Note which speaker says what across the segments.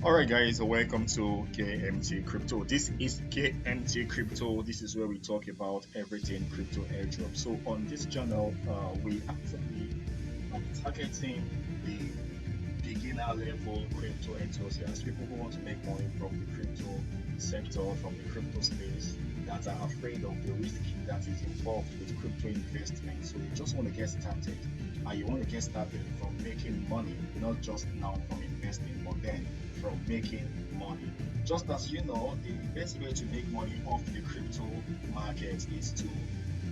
Speaker 1: All right, guys, welcome to KMT Crypto. This is KMT Crypto. This is where we talk about everything crypto airdrop. So on this channel, we actually are targeting the beginner level crypto enthusiasts, people who want to make money from the crypto sector, from the crypto space, that are afraid of the risk that is involved with crypto investment. So you just want to get started, and you want to get started from making money, not just now from investing, but then from making money. Just as you know, the best way to make money off the crypto market is to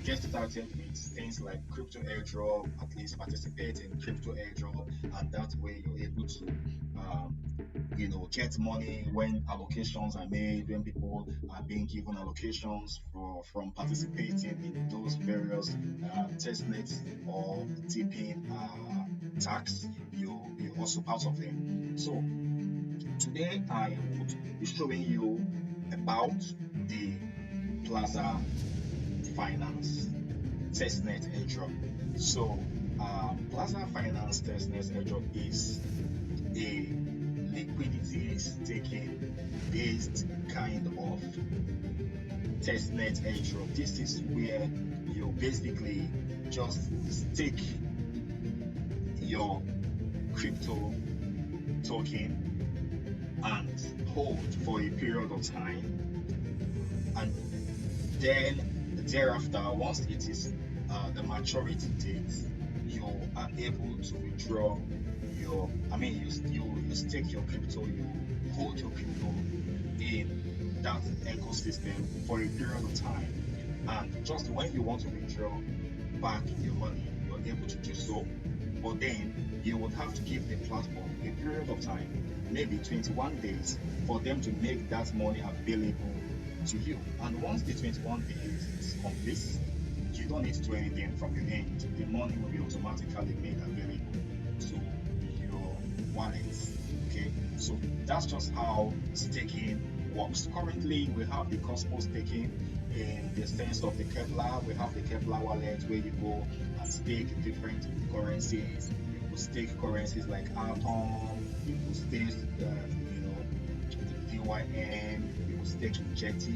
Speaker 1: get started with things like crypto airdrop, at least participate in crypto airdrop, and that way you're able to um, get money when allocations are made, when people are being given allocations for from participating in those various test nets or tipping tax. You're also part of them. So today I would be showing you about the Plaza Finance Testnet airdrop. So, Plaza Finance Testnet airdrop is a liquidity staking based kind of testnet airdrop. This is where you basically just stake your crypto token and hold for a period of time, and then thereafter, once it is the maturity date, you are able to withdraw your. I mean, you stake your crypto, you hold your crypto in that ecosystem for a period of time, and just when you want to withdraw back your money, you're able to do so. But then you would have to give the platform a period of time, maybe 21 days, for them to make that money available to you. And once the 21 days is complete, you don't need to do anything from your end. The money will be automatically made available to your wallet. Okay, so that's just how staking works. Currently, we have the Cosmos staking in the sense of the Kepler. We have the Kepler wallet where you go and stake different currencies. You could stake currencies like Atom. You could stake, DYN. You could stake Jetty.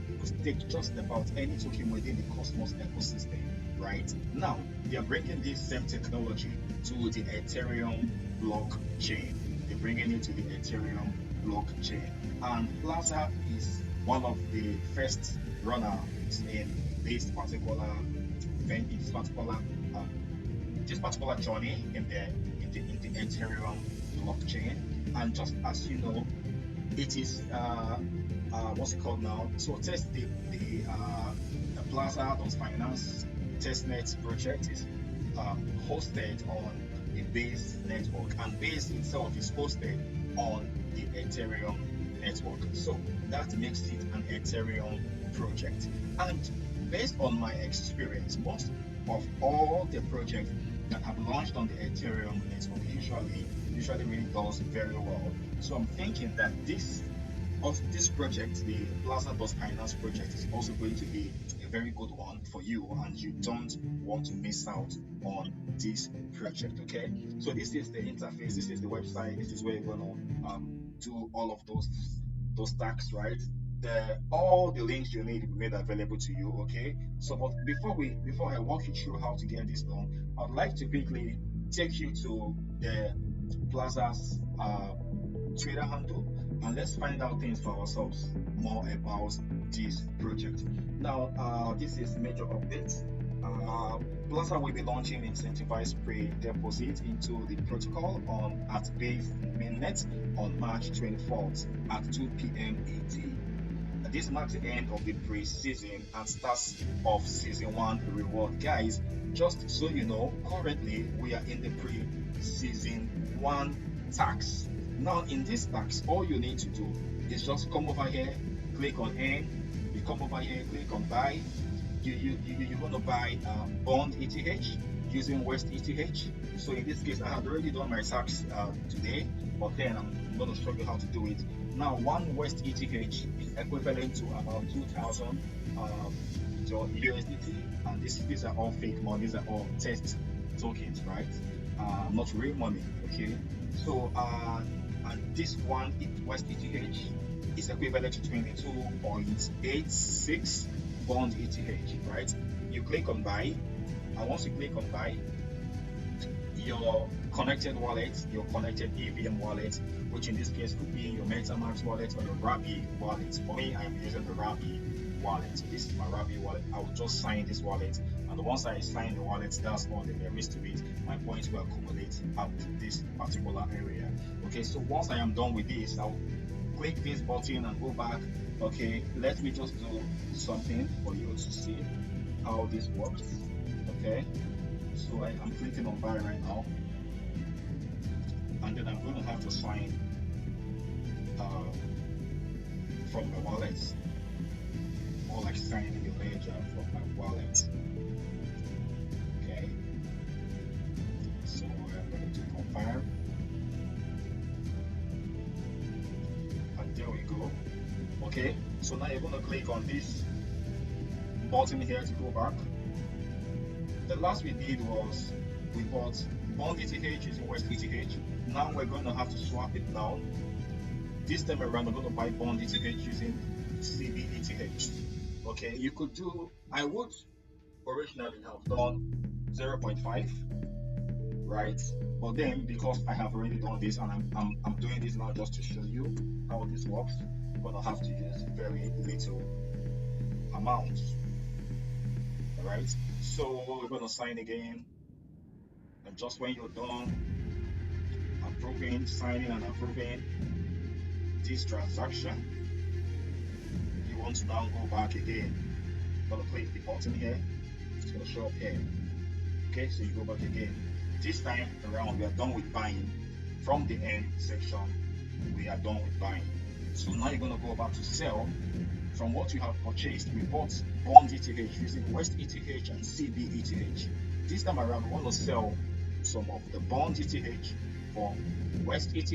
Speaker 1: You could stake just about any token within the Cosmos ecosystem. Right now, they are bringing this same technology to the Ethereum blockchain. They're bringing it to the Ethereum blockchain, and Plaza is one of the first runners in this particular event, in um, this particular journey in the Ethereum blockchain. And just as you know, it is what's it called now? So test the Plaza Finance testnet project is hosted on the Base network, and Base itself is hosted on the Ethereum network. So that makes it an Ethereum project. And based on my experience, most of all the projects that have launched on the Ethereum network usually really does very well. So I'm thinking that this project, the Plaza Finance project, is also going to be a very good one for you, and you don't want to miss out on this project. Okay, so this is the interface, this is the website, this is where you're gonna do all of those tasks, right? All the links you need will be made available to you. Okay, so but before I walk you through how to get this done, I'd like to quickly take you to the Plaza's Twitter handle, and let's find out things for ourselves more about this project. Now, this is major updates. Uh, Plaza will be launching incentivized pre-deposit into the protocol on at Base mainnet on March 24th at 2 p.m. ET. This marks the end of the pre-season and starts of season one reward. Guys, just so you know, currently we are in the pre-season one tax. Now in this tax, all you need to do is just come over here, click on N, you come over here, click on buy. You want to buy bond ETH using West ETH. So in this case, I had already done my tax today, but then I'm going to show you how to do it. Now, one West ETH is equivalent to about 2,000 USDT, and these are all fake money. These are all test tokens, right? Not real money. Okay, so and this one, West ETH, is equivalent to 22.86 bond ETH, right? You click on buy, and once you click on buy, your connected wallet, your connected EVM wallet, which in this case could be your MetaMask wallet or your Rabi wallet. For me, I'm using the Rabi wallet. So this is my Rabi wallet. I will just sign this wallet, and once I sign the wallet, that's all there is to it. My points will accumulate up to this particular area. Okay, so once I am done with this, I'll click this button and go back. Okay, let me just do something for you to see how this works. Okay, so I'm clicking on buy right now, and then I'm going to have to sign from my wallet, more like signing the ledger from my wallet. Okay, so I'm going to confirm, and there we go. Okay, so now you're going to click on this button here to go back. The last we did was we bought bond ETH using West ETH. Now we're going to have to swap it now. This time around, we're going to buy bond ETH using CB ETH. Okay, you could do, I would originally have done 0.5, right? But then because I have already done this and I'm doing this now just to show you how this works, I'm going to have to use very little amount. Alright, so we're going to sign again, and just when you're done approving, signing and approving this transaction, you want to now go back again. I'm going to click the button here, it's going to show up here. Okay, so you go back again. This time around, we are done with buying. From the end section, we are done with buying. So now you're going to go back to sell. From what you have purchased, we bought bond ETH using West ETH and CB ETH. This time around, we want to sell some of the bond ETH for West ETH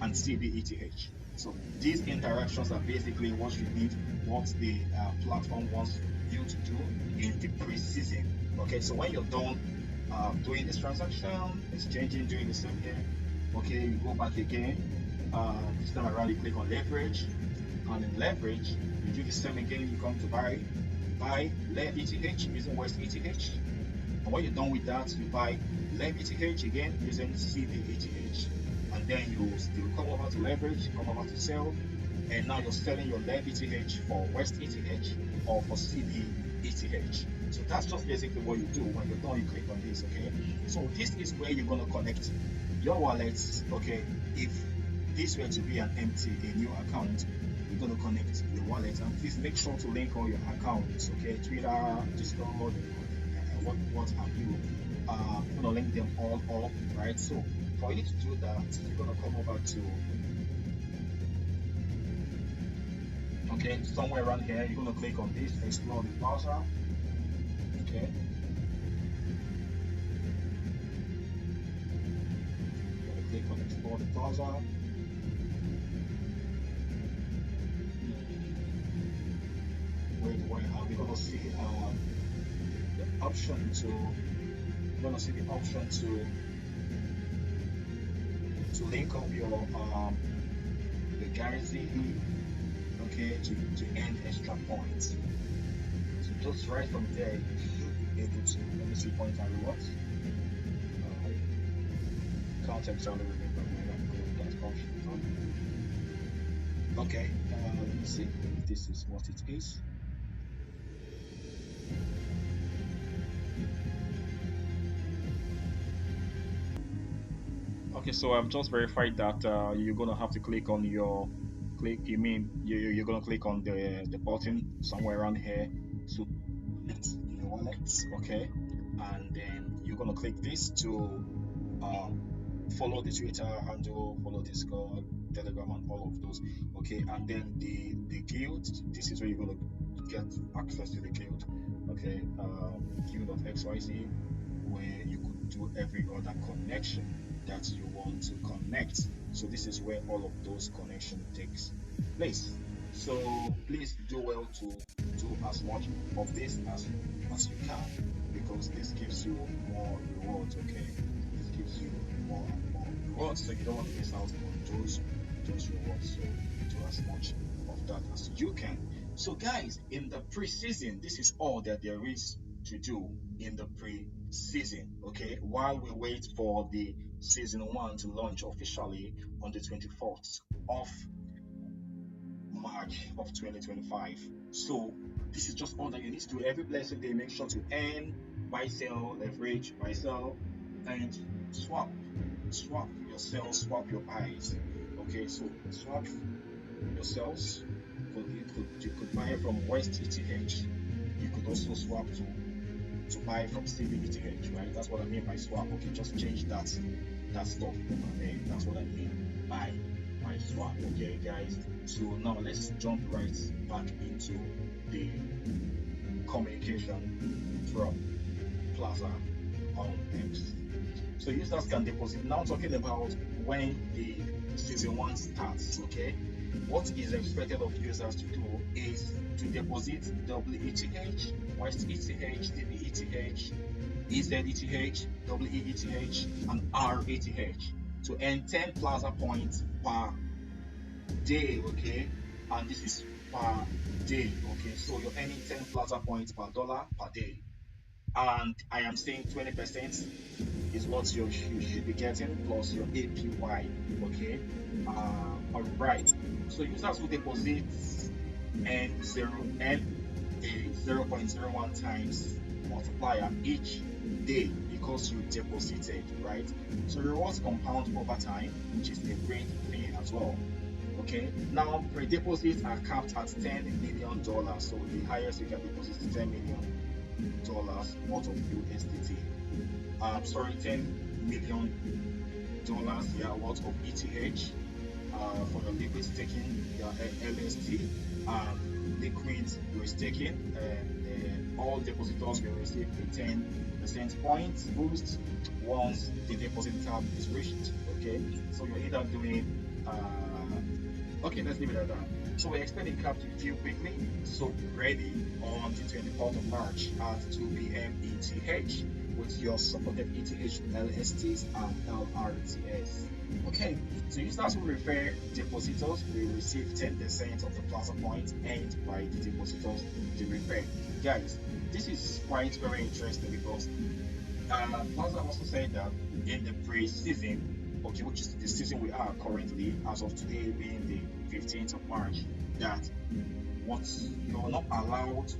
Speaker 1: and CB ETH. So these interactions are basically what you need, what the platform wants you to do in the pre-season. Okay, so when you're done doing this transaction, exchanging, doing the same here, okay, you go back again. This time around, you click on leverage, and in leverage, you do the same again. You come to buy LEV ETH using West ETH, and when you're done with that, you buy LEV ETH again using CB ETH, and then you still come over to leverage, come over to sell, and now you're selling your LEV ETH for West ETH or for CB ETH. So that's just basically what you do. When you're done, you click on this. Okay, so this is where you're going to connect your wallets. Okay, if this were to be an empty, a new account, you're going to connect the wallet, and please make sure to link all your accounts. Okay, Twitter, Discord, and what have you. You're going to link them all up, right? So for you to do that, you're going to come over to, okay, somewhere around here, you're going to click on this, explore the Plaza. Okay. You're going to click on explore the Plaza. Where do I have? You're going to see the option to. You're going to see the option to link up your the guarantee, okay, to earn extra points. So just right from there, you should be able to, let me see, points and rewards. Can't exactly remember where I'm going, that option from. Okay, let me see if this is what it is. Okay, so I've just verified that you're gonna have to click on your you're gonna click on the button somewhere around here to connect your wallet. Okay, and then you're gonna click this to follow the Twitter handle, follow Discord, Telegram, and all of those. Okay, and then the guild. This is where you're gonna get access to the guild. Okay, guild.xyz, where you could do every other connection that you want to connect. So this is where all of those connection takes place. So please do well to do as much of this as you can, because this gives you more rewards. Okay, this gives you more and more rewards, so you don't want to miss out on those rewards. So do as much of that as you can. So guys, in the pre-season, this is all that there is to do in the pre-season. Okay, while we wait for the season one to launch officially on the 24th of March of 2025. So this is just all that you need to do every blessed day. Make sure to earn, buy, sell, leverage, buy, sell, and swap. Swap your sells, swap your buys. Okay, so swap your sells. You could buy from West ETH. You could also swap to buy from CB ETH, right? That's what I mean by swap. Okay, just change that stuff over there. That's what I mean by swap. Okay, guys. So now let's jump right back into the communication from Plaza on X. So users can deposit. Now talking about when the season one starts, okay? What is expected of users to do is to deposit WETH, West ETH, DB ETH, EZ ETH, and RETH to earn 10 Plaza points per day, okay? And this is per day, okay? So you're earning 10 Plaza points per dollar per day. And I am saying 20% is what you should be getting plus your APY, okay? All right. So users who deposit and a 0.01 times multiplier each day because you deposited, right? So rewards compound over time, which is a great thing as well. Okay, now pre-deposits are capped at $10 million. So the highest you can deposit is $10 million worth of USDT. Sorry, $10 million, yeah, worth of ETH for your liquid staking, your LST, liquid restaking, and all depositors will receive a 10% points boost once the deposit tab is reached. Okay, so you're either doing okay, let's leave it at that. So we expect the cap to fill quickly, so be ready on the 24th of March at 2 p.m. ETH with your supported ETH LSTs and LRTS. Okay, so users who refer depositors will receive 10% of the Plaza points earned by the depositors they refer. Guys, this is quite very interesting because Plaza also said that in the pre-season, okay, which is the season we are currently, as of today being the 15th of March, that what you're not allowed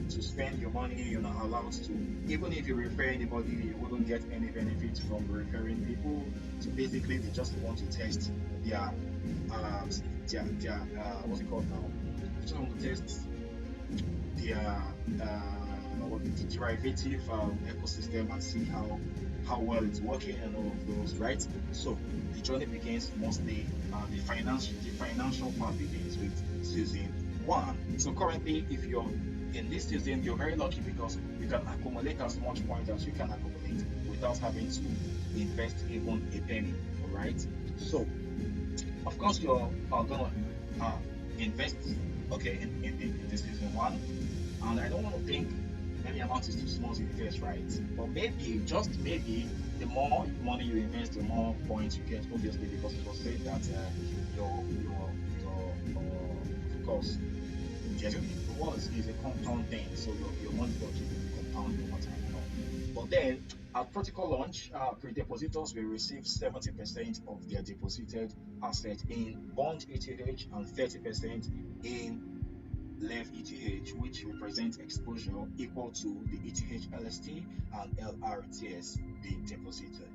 Speaker 1: to spend your money, you're not allowed to, even if you refer anybody, you wouldn't get any benefit from referring people. So basically, they just want to test their what's it called now? They just want to test their the derivative ecosystem and see how well it's working and all of those, right? So the journey begins mostly the financial part begins with season one. So currently, if you're in this season, you're very lucky because you can accumulate as much points as you can accumulate without having to invest even a penny. All right. So of course you're gonna invest, okay, in the season one, and I don't want to think any amount is too small to invest, right? But maybe, just maybe, the more money you invest, the more points you get. Obviously, because it was said that of course, the rewards is a compound thing, so your money will keep compounding over time. But then, at protocol launch, pre-depositors will receive 70% of their deposited asset in bond ETH and 30% in Lev ETH, which represents exposure equal to the ETH LST and LRTS being deposited.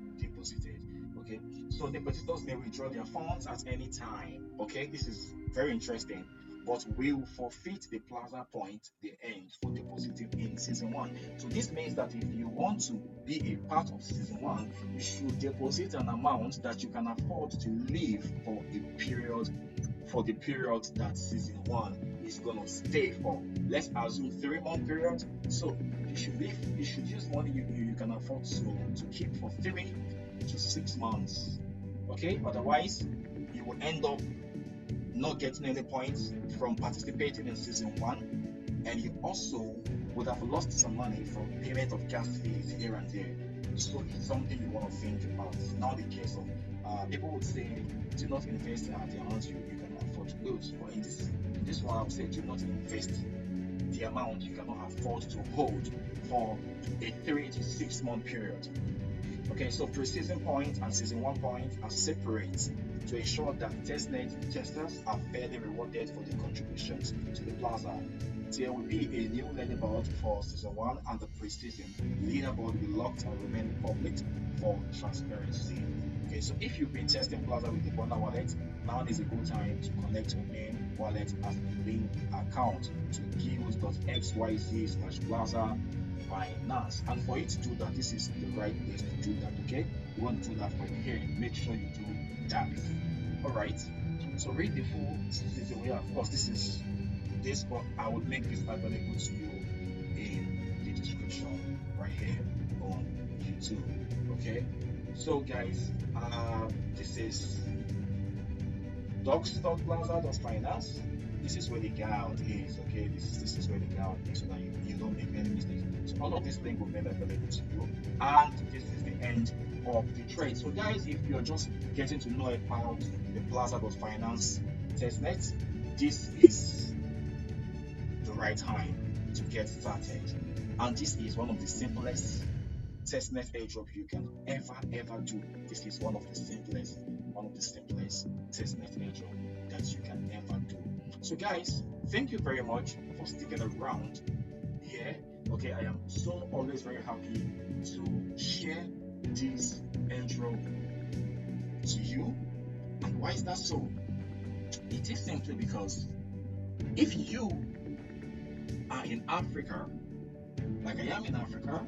Speaker 1: Okay, so depositors may withdraw their funds at any time. Okay, this is very interesting, but will forfeit the Plaza point they earned for depositing in season one. So this means that if you want to be a part of season one, you should deposit an amount that you can afford to live for the period that season one is gonna stay for. Let's assume 3 month period. So you should use money you can afford to keep for 3 to 6 months. Okay, otherwise you will end up not getting any points from participating in season one, and you also would have lost some money from payment of gas fees here and there. So it's something you want to think about. Now the case of people would say, do not invest at the amount you can afford to lose. But in this one, I would say, do not invest the amount you cannot afford to hold for a 3 to 6 month period. Okay, so pre-season point and season one point are separate to ensure that testnet testers are fairly rewarded for their contributions to the plaza. There will be a new leaderboard for season one, and the pre-season leaderboard will be locked and remain public for transparency. Okay, so if you've been testing Plaza with the Bona wallet, now is a good time to connect your main wallet as a link account to guild.xyz/Plaza Finance. And for you to do that, this is the right place to do that. Okay, you want to do that for here, make sure you do that. All right. So read the full season. Yeah, of course, this, but I would make this available to you in the description right here on YouTube. Okay. So guys, this is Plaza.finance. This is where the guide is. Okay, this is where the guide is, so that you don't make any mistakes. So all of this link will be available to you, and this is the end of the trade. So guys, if you're just getting to know about the Plaza.finance testnet, this is the right time to get started. And this is one of the simplest testnet airdrop you can ever do. This is one of the simplest testnet airdrop that you can ever do. So guys, thank you very much for sticking around here. Okay, I am so always very happy to share this airdrop to you. And why is that so? It is simply because if you are in Africa, like I am in Africa,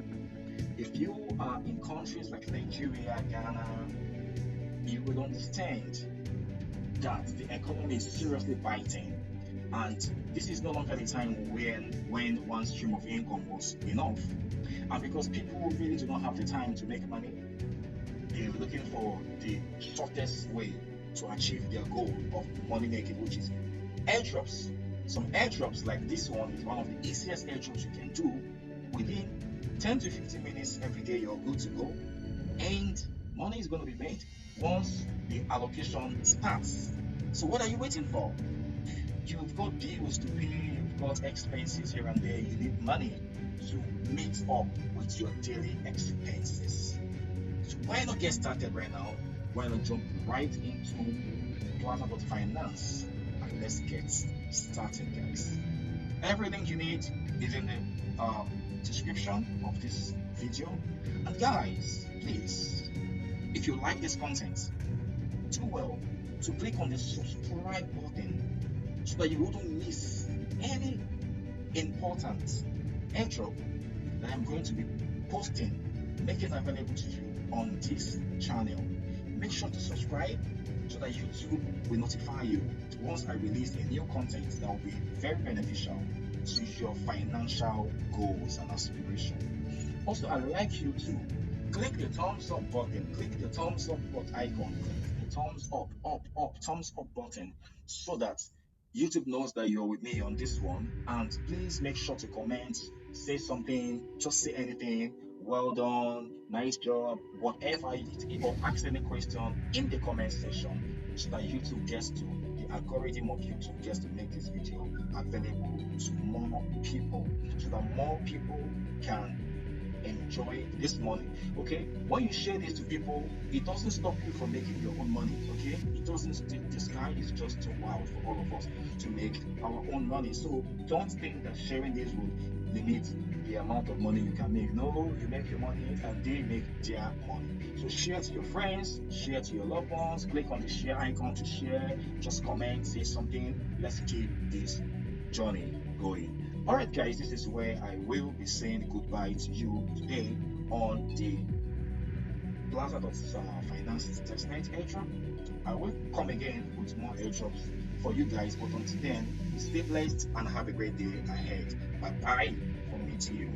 Speaker 1: if you are in countries like Nigeria, Ghana, you will understand that the economy is seriously biting, and this is no longer the time when one stream of income was enough. And because people really do not have the time to make money, they're looking for the shortest way to achieve their goal of money making, which is airdrops. Some airdrops like this one is one of the easiest airdrops you can do. Within 10 to 15 minutes every day, you're good to go, and money is going to be made once the allocation starts. So what are you waiting for? You've got bills to pay, you've got expenses here and there, you need money to meet up with your daily expenses. So why not get started right now? Why not jump right into Plaza.finance and let's get started, guys. Everything you need is in the description of this video. And guys, please, if you like this content, do well to click on the subscribe button so that you wouldn't miss any important airdrop that I'm going to be posting, making available to you on this channel. Make sure to subscribe so that YouTube will notify you once I release a new content that will be very beneficial to your financial goals and aspirations. Also, I'd like you to click the thumbs up button, click the thumbs up icon, click the thumbs up button, so that YouTube knows that you're with me on this one. And please make sure to comment, say something, just say anything. Well done, nice job, whatever it is, or ask any question in the comment section so that YouTube gets to, the algorithm of YouTube gets to make this video available to more people so that more people can enjoy this money. Okay, when you share this to people, it doesn't stop you from making your own money. Okay, it doesn't, the sky is just too wild for all of us to make our own money. So don't think that sharing this will limit the amount of money you can make. No, you make your money and they make their money. So share to your friends, share to your loved ones, click on the share icon to share, just comment, say something. Let's keep this journey going. Alright guys, this is where I will be saying goodbye to you today on the Plaza.finance testnet airdrop. I will come again with more airdrops for you guys, but until then, stay blessed and have a great day ahead. Bye bye from me to you.